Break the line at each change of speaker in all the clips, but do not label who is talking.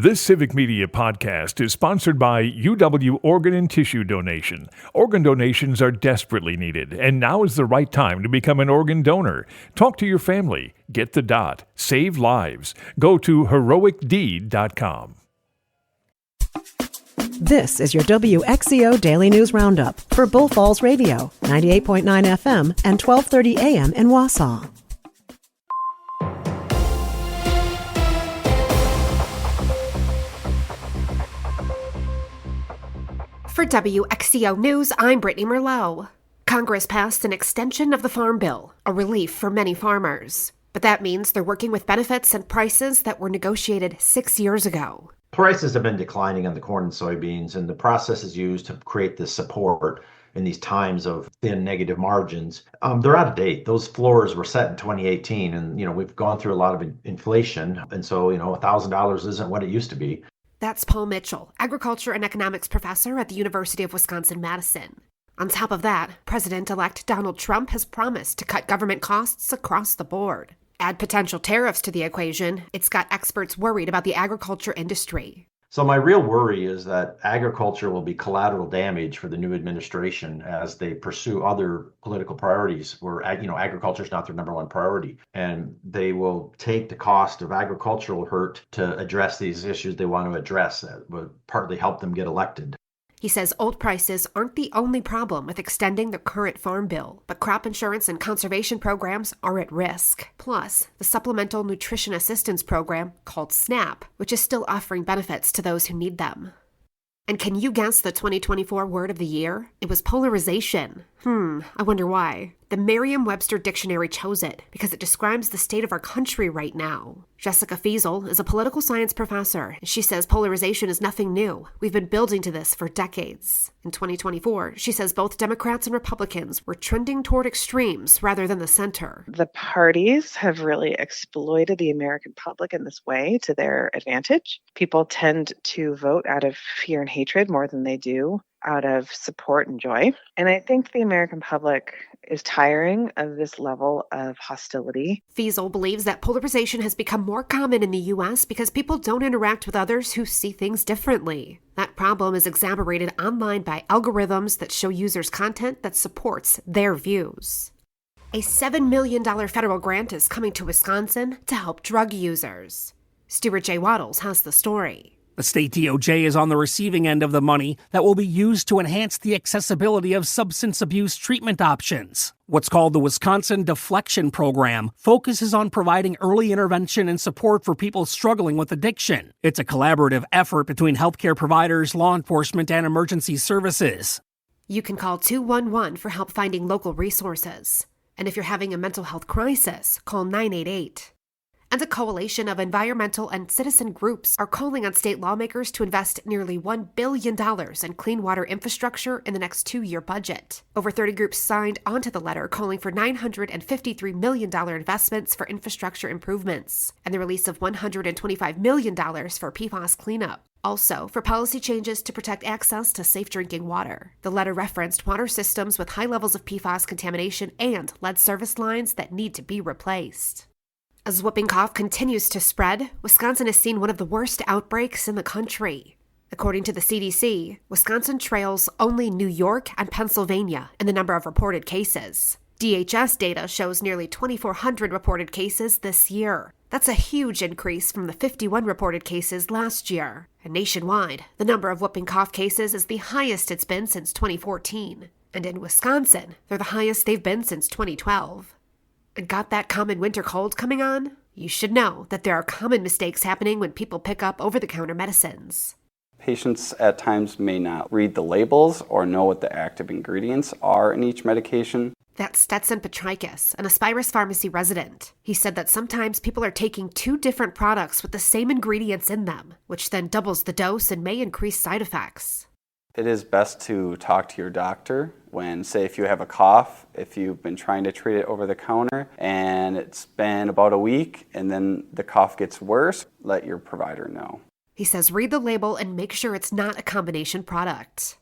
This Civic Media podcast is sponsored by UW Organ and Tissue Donation. Organ donations are desperately needed, and now is the right time to become an organ donor. Talk to your family. Get the dot. Save lives. Go to heroicdeed.com.
This is your WXCO Daily News Roundup for Bull Falls Radio, 98.9 FM and 1230 AM in Wausau.
For WXCO News, I'm Brittany Merlot. Congress passed an extension of the Farm Bill, a relief for many farmers. But that means they're working with benefits and prices that were negotiated 6 years ago.
Prices have been declining on the corn and soybeans, and the process is used to create this support in these times of thin negative margins. They're out of date. Those floors were set in 2018, and we've gone through a lot of inflation, and so $1,000 isn't what it used to be.
That's Paul Mitchell, agriculture and economics professor at the University of Wisconsin-Madison. On top of that, President-elect Donald Trump has promised to cut government costs across the board. Add potential tariffs to the equation, it's got experts worried about the agriculture industry.
So my real worry is that agriculture will be collateral damage for the new administration as they pursue other political priorities where, agriculture is not their number one priority. And they will take the cost of agricultural hurt to address these issues they want to address that would partly help them get elected.
He says old prices aren't the only problem with extending the current farm bill, but crop insurance and conservation programs are at risk. Plus, the Supplemental Nutrition Assistance Program, called SNAP, which is still offering benefits to those who need them. And can you guess the 2024 word of the year? It was polarization. I wonder why. The Merriam-Webster Dictionary chose it because it describes the state of our country right now. Jessica Fiesel is a political science professor, and she says polarization is nothing new. We've been building to this for decades. In 2024, she says both Democrats and Republicans were trending toward extremes rather than the center.
The parties have really exploited the American public in this way to their advantage. People tend to vote out of fear and hatred more than they do out of support and joy. And I think the American public is tiring of this level of hostility.
Fiesel believes that polarization has become more common in the U.S. because people don't interact with others who see things differently. That problem is exacerbated online by algorithms that show users content that supports their views. A $7 million federal grant is coming to Wisconsin to help drug users. Stuart J. Waddles has the story.
The state DOJ is on the receiving end of the money that will be used to enhance the accessibility of substance abuse treatment options. What's called the Wisconsin Deflection Program focuses on providing early intervention and support for people struggling with addiction. It's a collaborative effort between healthcare providers, law enforcement, and emergency services.
You can call 211 for help finding local resources. And if you're having a mental health crisis, call 988. And a coalition of environmental and citizen groups are calling on state lawmakers to invest nearly $1 billion in clean water infrastructure in the next 2-year budget. Over 30 groups signed onto the letter calling for $953 million investments for infrastructure improvements and the release of $125 million for PFAS cleanup. Also, for policy changes to protect access to safe drinking water. The letter referenced water systems with high levels of PFAS contamination and lead service lines that need to be replaced. As whooping cough continues to spread, Wisconsin has seen one of the worst outbreaks in the country. According to the CDC, Wisconsin trails only New York and Pennsylvania in the number of reported cases. DHS data shows nearly 2,400 reported cases this year. That's a huge increase from the 51 reported cases last year. And nationwide, the number of whooping cough cases is the highest it's been since 2014. And in Wisconsin, they're the highest they've been since 2012. And got that common winter cold coming on? You should know that there are common mistakes happening when people pick up over-the-counter medicines.
Patients at times may not read the labels or know what the active ingredients are in each medication.
That's Stetson Petrikis, an Aspirus Pharmacy resident. He said that sometimes people are taking 2 different products with the same ingredients in them, which then doubles the dose and may increase side effects.
It is best to talk to your doctor when, say, if you have a cough, if you've been trying to treat it over the counter and it's been about a week and then the cough gets worse, let your provider know.
He says read the label and make sure it's not a combination product.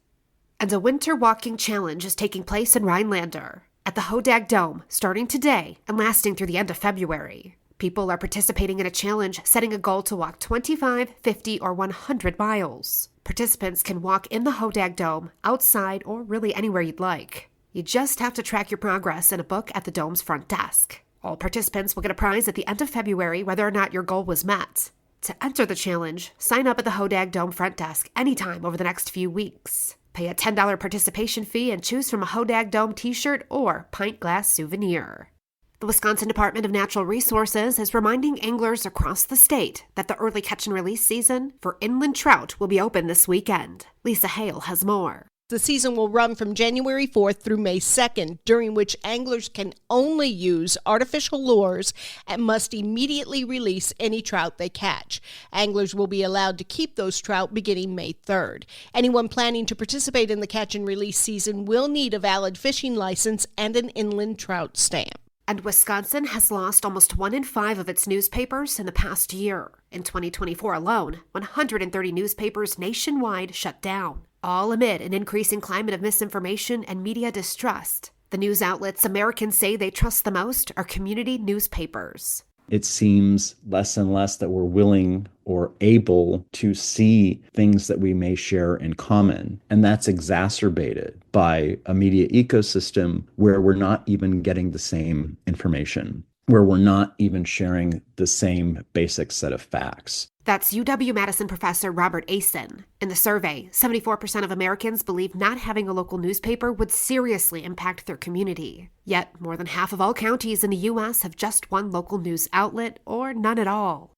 And a winter walking challenge is taking place in Rhinelander at the Hodag Dome starting today and lasting through the end of February. People are participating in a challenge setting a goal to walk 25, 50, or 100 miles. Participants can walk in the Hodag Dome, outside, or really anywhere you'd like. You just have to track your progress in a book at the Dome's front desk. All participants will get a prize at the end of February whether or not your goal was met. To enter the challenge, sign up at the Hodag Dome front desk anytime over the next few weeks. Pay a $10 participation fee and choose from a Hodag Dome t-shirt or pint glass souvenir. The Wisconsin Department of Natural Resources is reminding anglers across the state that the early catch and release season for inland trout will be open this weekend. Lisa Hale has more.
The season will run from January 4th through May 2nd, during which anglers can only use artificial lures and must immediately release any trout they catch. Anglers will be allowed to keep those trout beginning May 3rd. Anyone planning to participate in the catch and release season will need a valid fishing license and an inland trout stamp.
And Wisconsin has lost almost 1 in 5 of its newspapers in the past year. In 2024 alone, 130 newspapers nationwide shut down, all amid an increasing climate of misinformation and media distrust. The news outlets Americans say they trust the most are community newspapers.
It seems less and less that we're willing or able to see things that we may share in common. And that's exacerbated by a media ecosystem where we're not even getting the same information, where we're not even sharing the same basic set of facts.
That's UW-Madison professor Robert Asen. In the survey, 74% of Americans believe not having a local newspaper would seriously impact their community. Yet, more than half of all counties in the U.S. have just one local news outlet or none at all.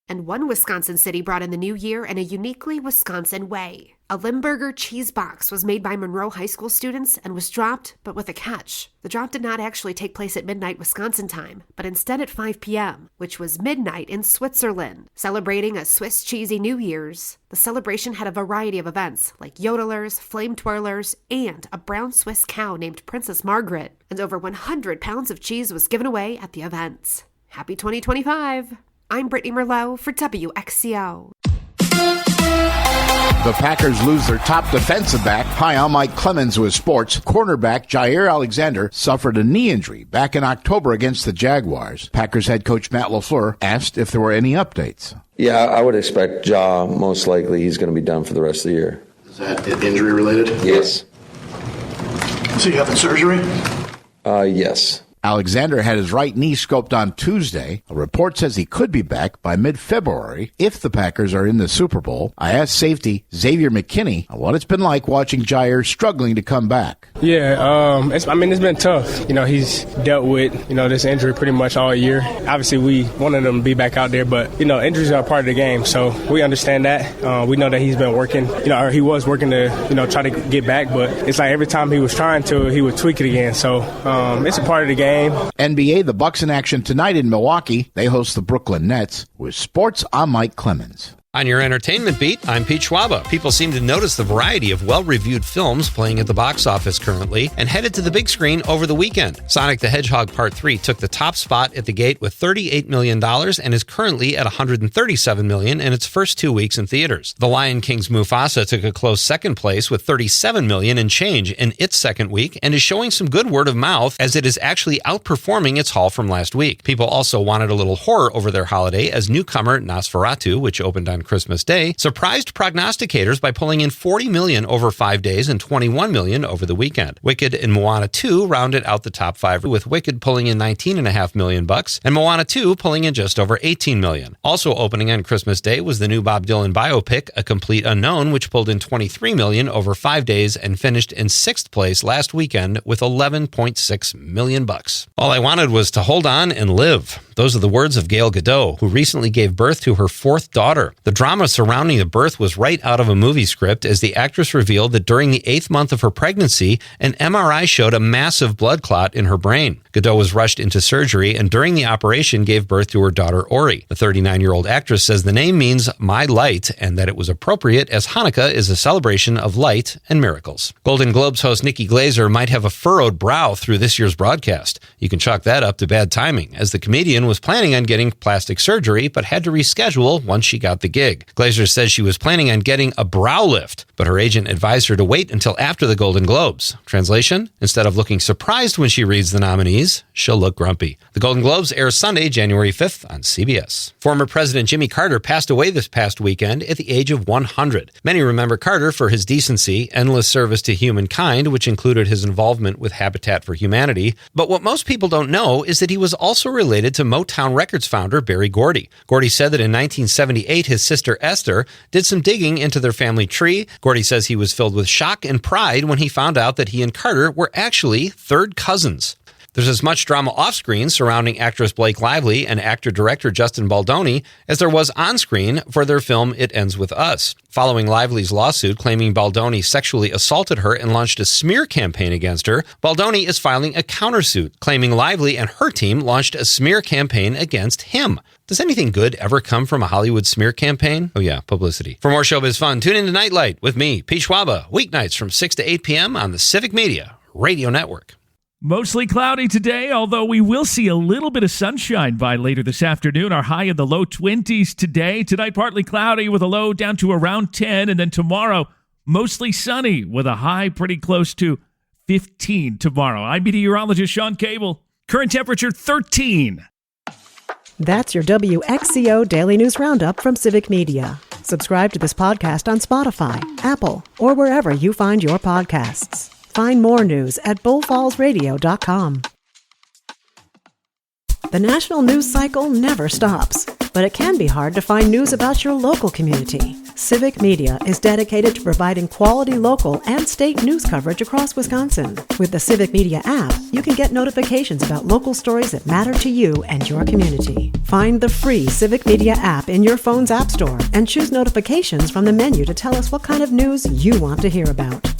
And one Wisconsin city brought in the new year in a uniquely Wisconsin way. A Limburger cheese box was made by Monroe High School students and was dropped, but with a catch. The drop did not actually take place at midnight Wisconsin time, but instead at 5 p.m., which was midnight in Switzerland. Celebrating a Swiss cheesy New Year's, the celebration had a variety of events, like yodelers, flame twirlers, and a brown Swiss cow named Princess Margaret. And over 100 pounds of cheese was given away at the event. Happy 2025! I'm Brittany Merlot for WXCO.
The Packers lose their top defensive back. Hi, I'm Mike Clemens with sports. Cornerback Jair Alexander suffered a knee injury back in October against the Jaguars. Packers head coach Matt LaFleur asked if there were any updates.
Yeah, I would expect Ja, most likely he's going to be done for the rest of the year.
Is that injury related?
Yes.
So you having surgery?
Yes.
Alexander had his right knee scoped on Tuesday. A report says he could be back by mid-February if the Packers are in the Super Bowl. I asked safety Xavier McKinney what it's been like watching Jair struggling to come back.
Yeah, it's been tough. He's dealt with, this injury pretty much all year. Obviously, we wanted him to be back out there, but, injuries are part of the game, so we understand that. We know that he's been working, or he was working to, try to get back, but it's like every time he was trying to, he would tweak it again. So it's a part of the game.
NBA, the Bucks in action tonight in Milwaukee. They host the Brooklyn Nets. With sports, I'm Mike Clemens.
On your entertainment beat, I'm Pete Schwaba. People seem to notice the variety of well-reviewed films playing at the box office currently and headed to the big screen over the weekend. Sonic the Hedgehog Part 3 took the top spot at the gate with $38 million and is currently at $137 million in its first 2 weeks in theaters. The Lion King's Mufasa took a close second place with $37 million and change in its second week and is showing some good word of mouth as it is actually outperforming its haul from last week. People also wanted a little horror over their holiday as newcomer Nosferatu, which opened on Christmas Day, surprised prognosticators by pulling in $40 million over 5 days and $21 million over the weekend. Wicked and Moana 2 rounded out the top 5, with Wicked pulling in $19.5 million and Moana 2 pulling in just over $18 million. Also opening on Christmas Day was the new Bob Dylan biopic, A Complete Unknown, which pulled in $23 million over 5 days and finished in 6th place last weekend with $11.6 million. All I wanted was to hold on and live. Those are the words of Gal Gadot, who recently gave birth to her 4th daughter. The drama surrounding the birth was right out of a movie script, as the actress revealed that during the 8th month of her pregnancy, an MRI showed a massive blood clot in her brain. Gadot was rushed into surgery and during the operation gave birth to her daughter Ori. The 39-year-old actress says the name means My Light and that it was appropriate as Hanukkah is a celebration of light and miracles. Golden Globes host Nikki Glaser might have a furrowed brow through this year's broadcast. You can chalk that up to bad timing, as the comedian was planning on getting plastic surgery but had to reschedule once she got the gig. gig. Glazer says she was planning on getting a brow lift, but her agent advised her to wait until after the Golden Globes. Translation? Instead of looking surprised when she reads the nominees, she'll look grumpy. The Golden Globes air Sunday, January 5th on CBS. Former President Jimmy Carter passed away this past weekend at the age of 100. Many remember Carter for his decency, endless service to humankind, which included his involvement with Habitat for Humanity. But what most people don't know is that he was also related to Motown Records founder Berry Gordy. Gordy said that in 1978, his sister Esther did some digging into their family tree. Gordy says he was filled with shock and pride when he found out that he and Carter were actually third cousins. There's as much drama off-screen surrounding actress Blake Lively and actor-director Justin Baldoni as there was on-screen for their film It Ends With Us. Following Lively's lawsuit claiming Baldoni sexually assaulted her and launched a smear campaign against her, Baldoni is filing a countersuit claiming Lively and her team launched a smear campaign against him. Does anything good ever come from a Hollywood smear campaign? Oh yeah, publicity. For more showbiz fun, tune in to Nightlight with me, Pete Schwaba, weeknights from 6 to 8 p.m. on the Civic Media Radio Network.
Mostly cloudy today, although we will see a little bit of sunshine by later this afternoon. Our high in the low 20s today. Tonight, partly cloudy with a low down to around 10. And then tomorrow, mostly sunny with a high pretty close to 15 tomorrow. I'm meteorologist Sean Cable. Current temperature 13.
That's your WXCO Daily News Roundup from Civic Media. Subscribe to this podcast on Spotify, Apple, or wherever you find your podcasts. Find more news at bullfallsradio.com. The national news cycle never stops, but it can be hard to find news about your local community. Civic Media is dedicated to providing quality local and state news coverage across Wisconsin. With the Civic Media app, you can get notifications about local stories that matter to you and your community. Find the free Civic Media app in your phone's app store and choose notifications from the menu to tell us what kind of news you want to hear about.